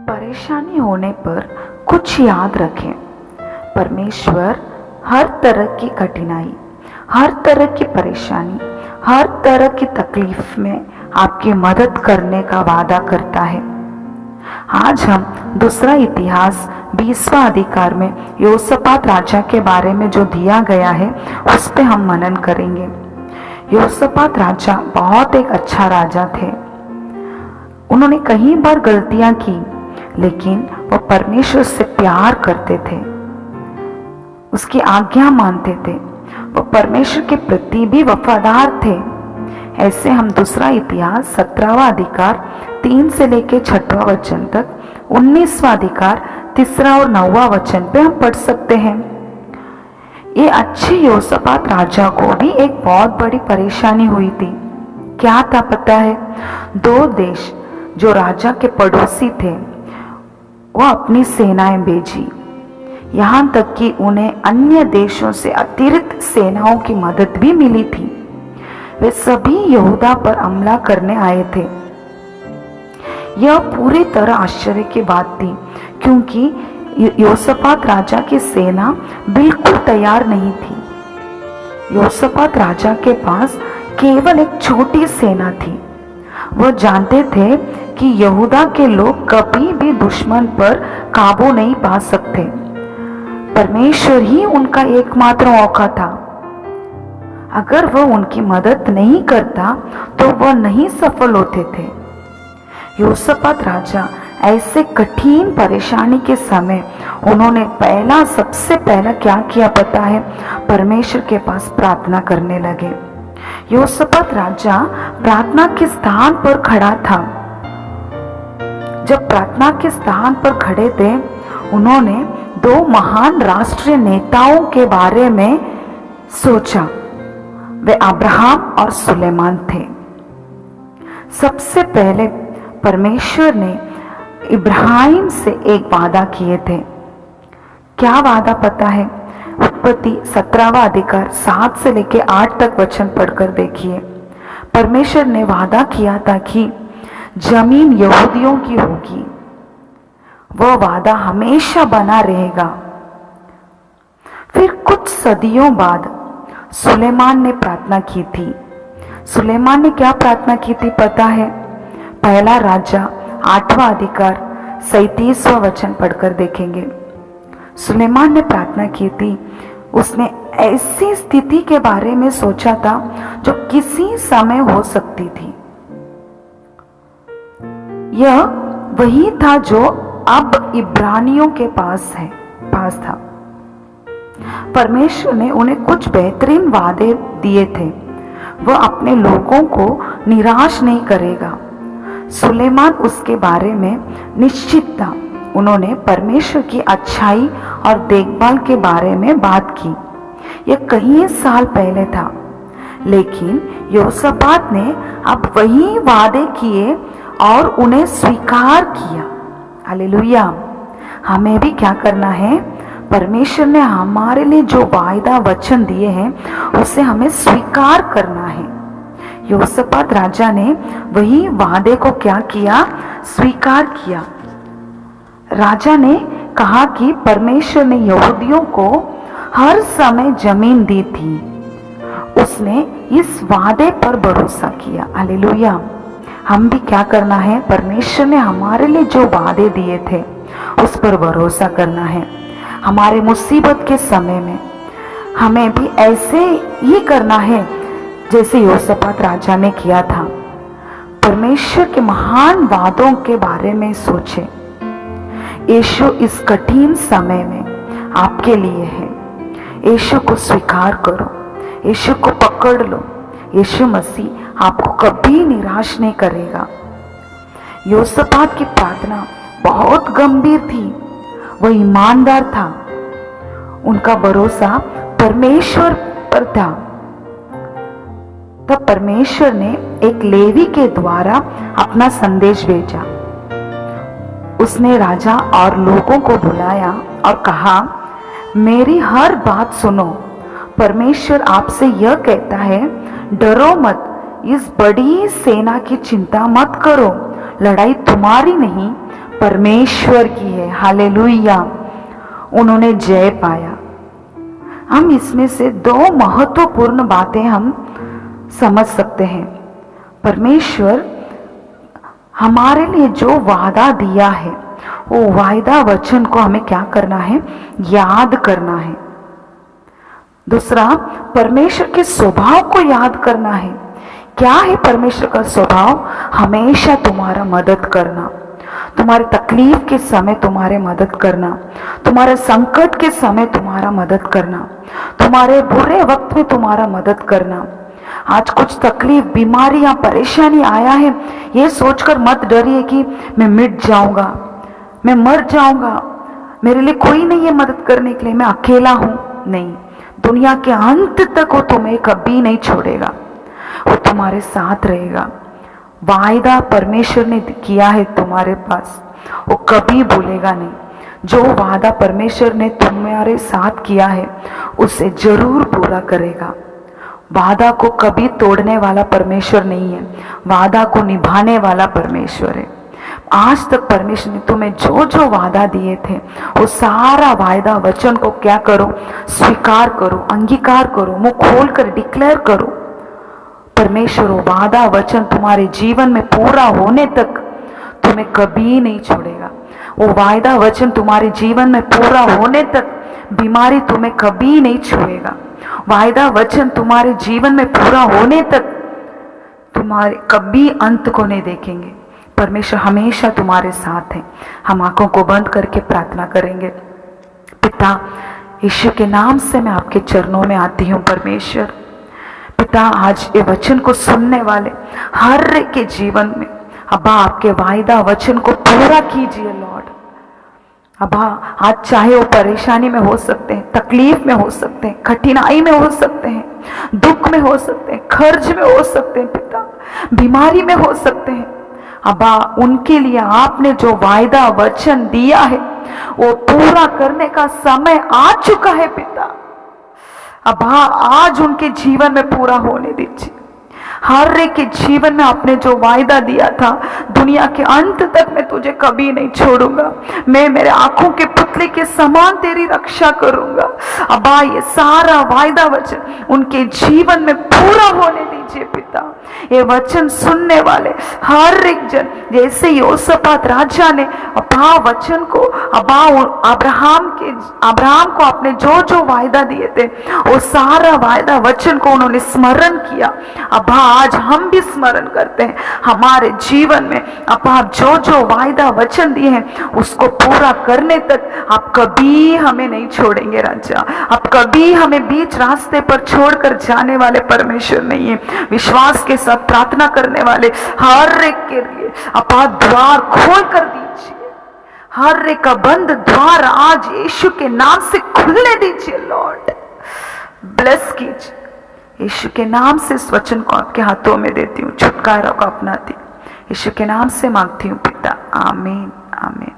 परेशानी होने पर कुछ याद रखें। परमेश्वर हर तरह की कठिनाई, हर तरह की परेशानी, हर तरह की तकलीफ में आपकी मदद करने का वादा करता है। आज हम दूसरा इतिहास 20वां अधिकार में योसापात राजा के बारे में जो दिया गया है उस पे हम मनन करेंगे। योसापात राजा बहुत एक अच्छा राजा थे। उन्होंने कई बार गलतियां की, लेकिन वो परमेश्वर से प्यार करते थे, उसकी आज्ञा मानते थे, वो परमेश्वर के प्रति भी वफादार थे। ऐसे हम दूसरा इतिहास 17वां अधिकार 3 से लेकर 6वां वचन तक, 19वां अधिकार 3 और 9वां वचन पे हम पढ़ सकते हैं। ये अच्छे योसापात राजा को भी एक बहुत बड़ी परेशानी हुई थी। क्या था पता है? 2 देश जो राजा के पड़ोसी थे वो अपनी सेनाएं भेजी, यहाँ तक कि उन्हें अन्य देशों से अतिरिक्त सेनाओं की मदद भी मिली थी। वे सभी यहूदा पर हमला करने आए थे। यह पूरी तरह आश्चर्य की बात थी, क्योंकि योसापात राजा की सेना बिल्कुल तैयार नहीं थी। योसापात राजा के पास केवल एक छोटी सेना थी। वह जानते थे कि यहूदा के लोग कभी भी दुश्मन पर काबू नहीं पा सकते। परमेश्वर ही उनका एकमात्र मौका था। अगर वह उनकी मदद नहीं करता तो वह नहीं सफल होते थे। योसापात राजा ऐसे कठिन परेशानी के समय उन्होंने सबसे पहला क्या किया पता है? परमेश्वर के पास प्रार्थना करने लगे। योसापात राजा प्रार्थना के स्थान पर खड़ा था। जब प्रार्थना के स्थान पर खड़े थे, उन्होंने 2 महान राष्ट्रीय नेताओं के बारे में सोचा। वे अब्राहम और सुलेमान थे। सबसे पहले परमेश्वर ने इब्राहिम से एक वादा किए थे। क्या वादा पता है? उत्पत्ति 17वां अधिकार 7 से लेकर 8 तक वचन पढ़कर देखिए। परमेश्वर ने वादा किया था कि जमीन यहूदियों की होगी। वह वादा हमेशा बना रहेगा। फिर कुछ सदियों बाद सुलेमान ने प्रार्थना की थी। सुलेमान ने क्या प्रार्थना की थी पता है? पहला राजा 8वां अधिकार 37वां वचन पढ़कर देखेंगे। सुलेमान ने प्रार्थना की थी। उसने ऐसी स्थिति के बारे में सोचा था जो किसी समय हो सकती थी। यह वही था जो अब इब्रानियों के पास था। परमेश्वर ने उन्हें कुछ बेहतरीन वादे दिए थे। वह अपने लोगों को निराश नहीं करेगा। सुलेमान उसके बारे में निश्चित था। उन्होंने परमेश्वर की अच्छाई और देखभाल के बारे में बात की। यह कई साल पहले था, लेकिन योसापात ने अब वही वादे किए और उन्हें स्वीकार किया। हालेलुया। हमें भी क्या करना है? परमेश्वर ने हमारे लिए जो वायदा वचन दिए हैं उसे हमें स्वीकार करना है। योसापात राजा ने वही वादे को क्या किया? स्वीकार किया। राजा ने कहा कि परमेश्वर ने यहूदियों को हर समय जमीन दी थी। उसने इस वादे पर भरोसा किया। हालेलुया। हम भी क्या करना है? परमेश्वर ने हमारे लिए जो वादे दिए थे उस पर भरोसा करना है। हमारे मुसीबत के समय में हमें भी ऐसे ही करना है जैसे योसापात राजा ने किया था। परमेश्वर के महान वादों के बारे में सोचे। यीशु इस कठिन समय में आपके लिए है। यीशु को स्वीकार करो, यीशु को पकड़ लो। यीशु मसीह आपको कभी निराश नहीं करेगा। योसापात की प्रार्थना बहुत गंभीर थी। वह ईमानदार था। उनका भरोसा परमेश्वर पर था। तब परमेश्वर ने एक लेवी के द्वारा अपना संदेश भेजा। उसने राजा और लोगों को बुलाया और कहा, मेरी हर बात सुनो। परमेश्वर आपसे यह कहता है, डरो मत, इस बड़ी सेना की चिंता मत करो। लड़ाई तुम्हारी नहीं परमेश्वर की है। हालेलुया, उन्होंने जय पाया। हम इसमें से दो महत्वपूर्ण बातें हम समझ सकते हैं। परमेश्वर हमारे लिए जो वादा दिया है, वो वायदा वचन को हमें क्या करना है? याद करना है। दूसरा, परमेश्वर के स्वभाव को याद करना है। क्या है परमेश्वर का स्वभाव? हमेशा तुम्हारा मदद करना, तुम्हारे तकलीफ के समय तुम्हारे मदद करना, तुम्हारे संकट के समय तुम्हारा मदद करना, तुम्हारे बुरे वक्त में तुम्हारा मदद करना। आज कुछ तकलीफ, बीमारी या परेशानी आया है, ये सोचकर मत डरिए कि मैं मिट जाऊंगा, मैं मर जाऊंगा, मेरे लिए कोई नहीं है मदद करने के लिए, मैं अकेला हूं। नहीं, दुनिया के अंत तक वो तुम्हें कभी नहीं छोड़ेगा, वो तुम्हारे साथ रहेगा। वायदा परमेश्वर ने किया है तुम्हारे पास, वो कभी भूलेगा नहीं। जो वादा परमेश्वर ने तुम्हारे साथ किया है उसे जरूर पूरा करेगा। वादा को कभी तोड़ने वाला परमेश्वर नहीं है, वादा को निभाने वाला परमेश्वर है। आज तक परमेश्वर ने तुम्हें जो जो वादा दिए थे, वो सारा वायदा वचन को क्या करो? स्वीकार करो, अंगीकार करो, मुंह खोलकर डिक्लेयर करो। परमेश्वर वादा वचन तुम्हारे जीवन में पूरा होने तक तुम्हें कभी नहीं छोड़ेगा। वो वायदा वचन तुम्हारे जीवन में पूरा होने तक बीमारी तुम्हें कभी नहीं छुएगा। वायदा वचन तुम्हारे जीवन में पूरा होने तक तुम्हारे कभी अंत को नहीं देखेंगे। परमेश्वर हमेशा तुम्हारे साथ है। हम आंखों को बंद करके प्रार्थना करेंगे। पिता, यीशु के नाम से मैं आपके चरणों में आती हूँ। परमेश्वर पिता, आज ये वचन को सुनने वाले हर एक के जीवन में अब्बा आपके वायदा वचन को पूरा कीजिए लॉर्ड। अब्बा आज चाहे वो परेशानी में हो सकते हैं, तकलीफ में हो सकते हैं, कठिनाई में हो सकते हैं, दुख में हो सकते हैं, खर्च में हो सकते हैं, पिता बीमारी में हो सकते हैं। अब्बा उनके लिए आपने जो वायदा वचन दिया है वो पूरा करने का समय आ चुका है पिता। अब्बा आज उनके जीवन में पूरा होने दीजिए। हर एक के जीवन में आपने जो वायदा दिया था, दुनिया के अंत तक मैं तुझे कभी नहीं छोड़ूंगा, मैं मेरे आंखों के पुतले के समान तेरी रक्षा करूंगा। अब्बा ये सारा वायदा वचन उनके जीवन में पूरा होने दीजिए पिता। ये वचन सुनने वाले हर एक जन, जैसे योसापात राजा ने अब्बा वचन को अब्बा अब्राहम को आपने जो जो वायदा दिए थे वो सारा वायदा वचन को उन्होंने स्मरण किया। अब्बा आज हम भी स्मरण करते हैं हमारे जीवन में अब्बा आप जो जो वायदा वचन दिए हैं उसको पूरा करने तक आप कभी हमें नहीं छोड़ेंगे राजा। आप कभी हमें बीच रास्ते पर छोड़कर जाने वाले परमेश्वर नहीं है। विश्वास के साथ प्रार्थना करने वाले हर एक के लिए अब्बा द्वार खोल कर दीजिए। हर एक का बंद द्वार आज यीशु के नाम से खुलने दीजिए लॉर्ड। ब्लेस कीजिए यीशु के नाम से। इस वचन को आपके हाथों में देती हूँ, छुटकारा को अपनाती हूँ, यीशु के नाम से मांगती हूँ पिता, आमीन आमीन।